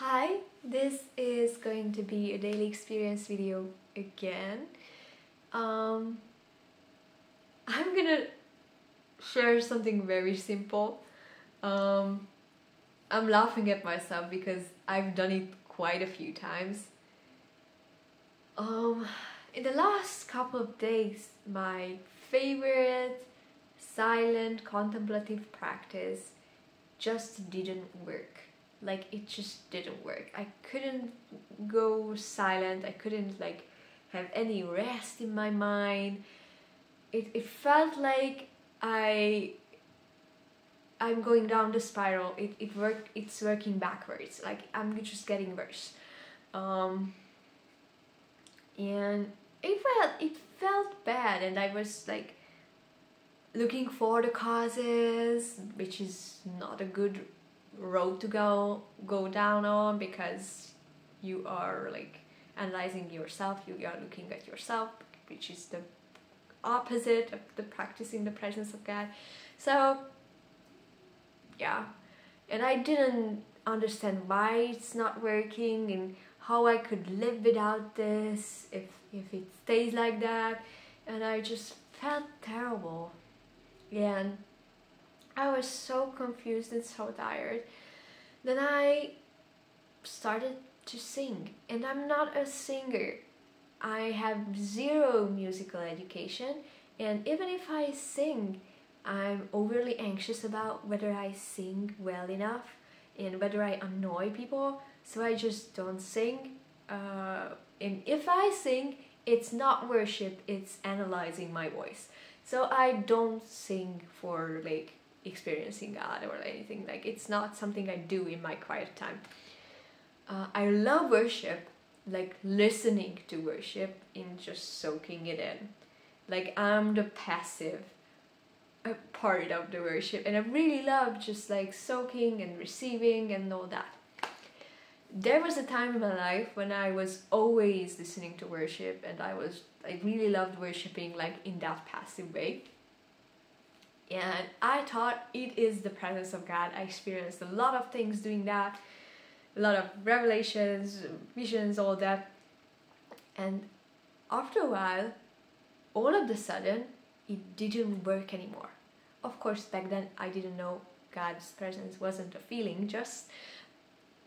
Hi, this is going to be a daily experience video again. I'm gonna share something very simple. I'm laughing at myself because I've done it quite a few times. In the last couple of days, my favorite silent contemplative practice just didn't work. Like, it just didn't work. I couldn't go silent. I couldn't have any rest in my mind. It felt like I'm going down the spiral. It's working backwards. Like, I'm just getting worse. And it felt bad, and I was like looking for the causes, which is not a good road to go down on, because you are like analyzing yourself, you are looking at yourself, which is the opposite of the practicing the presence of God. So yeah, and I didn't understand why it's not working and how I could live without this if it stays like that, and I just felt terrible. And I was so confused and so tired. Then I started to sing, and I'm not a singer. I have zero musical education, and even if I sing, I'm overly anxious about whether I sing well enough and whether I annoy people, so I just don't sing. And if I sing, it's not worship, it's analyzing my voice. So I don't sing for experiencing God or anything. Like, it's not something I do in my quiet time. I love worship, like listening to worship and just soaking it in. Like, I'm the passive part of the worship, and I really love just like soaking and receiving and all that. There was a time in my life when I was always listening to worship, and I really loved worshiping like in that passive way. And I thought it is the presence of God. I experienced a lot of things doing that, a lot of revelations, visions, all that. And after a while, all of a sudden, it didn't work anymore. Of course, back then I didn't know God's presence wasn't a feeling,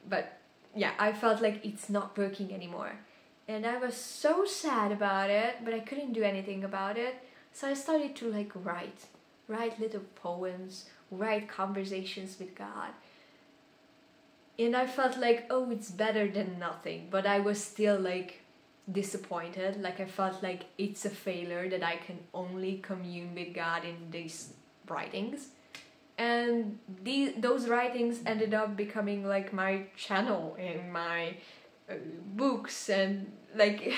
but yeah, I felt like it's not working anymore. And I was so sad about it, but I couldn't do anything about it. So I started to write little poems, write conversations with God. And I felt like, oh, it's better than nothing. But I was still like disappointed. Like, I felt like it's a failure that I can only commune with God in these writings. And those writings ended up becoming like my channel in my books, and like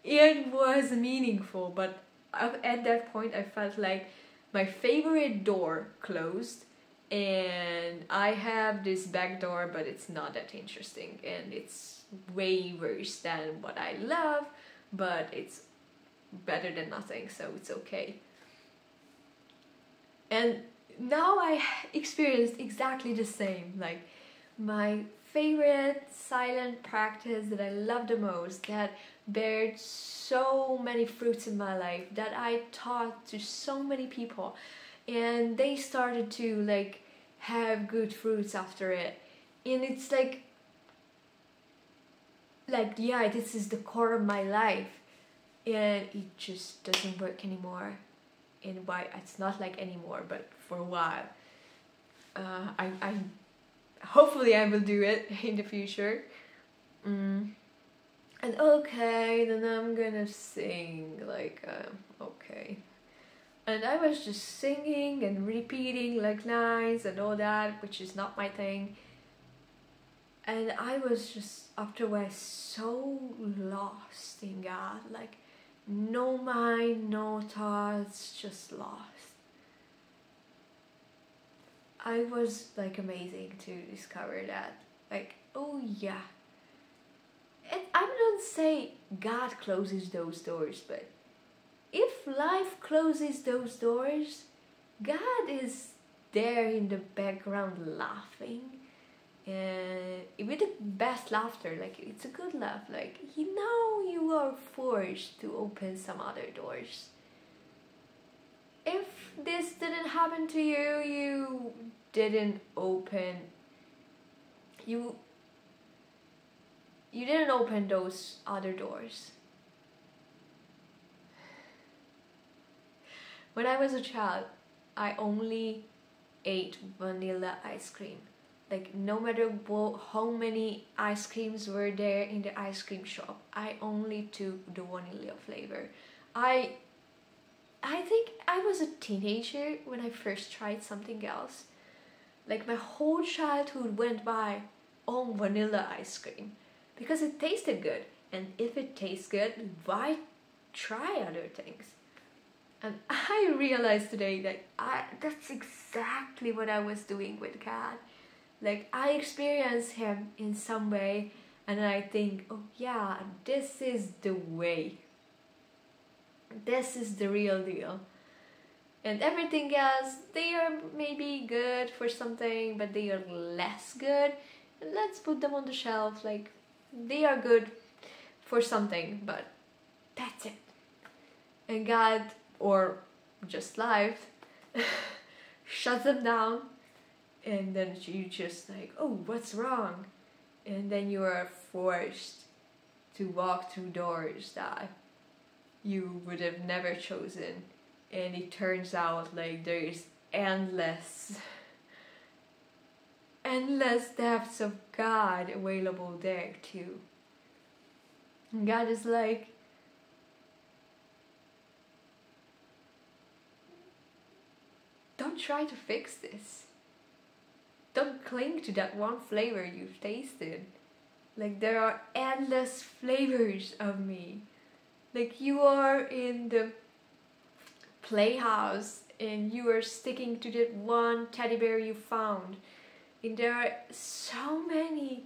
it was meaningful. But at that point I felt like my favorite door closed, and I have this back door, but it's not that interesting, and it's way worse than what I love, but it's better than nothing, so it's okay. And now I experienced exactly the same. Like, my favorite silent practice that I love the most, that bared so many fruits in my life, that I taught to so many people, and they started to like have good fruits after it. And it's like yeah, this is the core of my life, and it just doesn't work anymore. And why? It's not like anymore, but for a while. I hopefully I will do it in the future. And okay, then I'm gonna sing okay. And I was just singing and repeating like lines and all that, which is not my thing. And I was just after a while so lost in God, like no mind, no thoughts, just lost. I was like amazing to discover that. Like, oh yeah. And I don't say God closes those doors, but if life closes those doors, God is there in the background laughing, with with the best laughter, like it's a good laugh, like you know you are forced to open some other doors. If this didn't happen to you, you didn't open, you didn't open those other doors. When I was a child, I only ate vanilla ice cream. Like no matter how many ice creams were there in the ice cream shop, I only took the vanilla flavor. I think I was a teenager when I first tried something else. Like my whole childhood went by on vanilla ice cream because it tasted good. And if it tastes good, why try other things? And I realized today that that's exactly what I was doing with Kat. Like I experience him in some way and I think, oh yeah, this is the way. This is the real deal. And everything else, they are maybe good for something, but they are less good. And let's put them on the shelf, like they are good for something, but that's it. And God, or just life, shuts them down, and then you just like, oh, what's wrong? And then you are forced to walk through doors that you would have never chosen, and it turns out like there is endless depths of God available there too. And God is like, don't try to fix this. Don't cling to that one flavor you've tasted. Like there are endless flavors of me. Like you are in the playhouse and you are sticking to that one teddy bear you found. And there are so many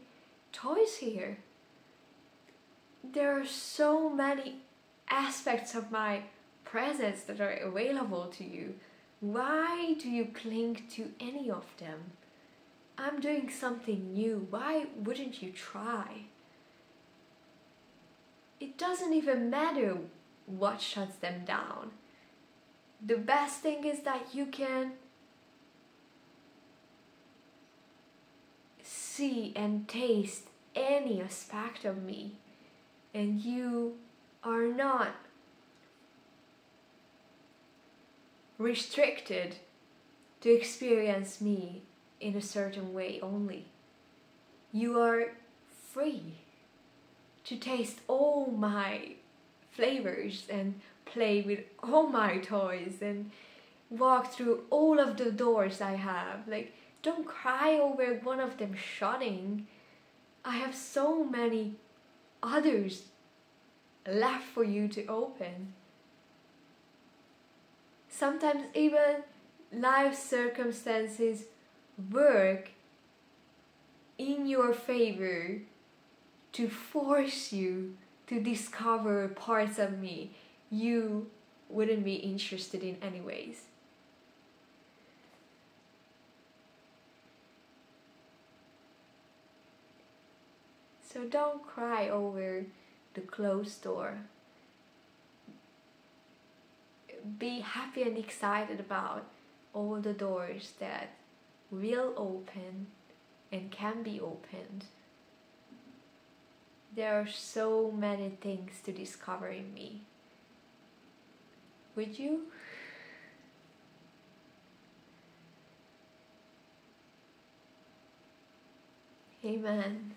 toys here. There are so many aspects of my presence that are available to you. Why do you cling to any of them? I'm doing something new. Why wouldn't you try? It doesn't even matter what shuts them down. The best thing is that you can see and taste any aspect of me, and you are not restricted to experience me in a certain way only. You are free to taste all my flavors and play with all my toys and walk through all of the doors I have. Like, don't cry over one of them shutting. I have so many others left for you to open. Sometimes even life circumstances work in your favor to force you to discover parts of me you wouldn't be interested in anyways. So don't cry over the closed door. Be happy and excited about all the doors that will open and can be opened. There are so many things to discover in me. Would you? Amen.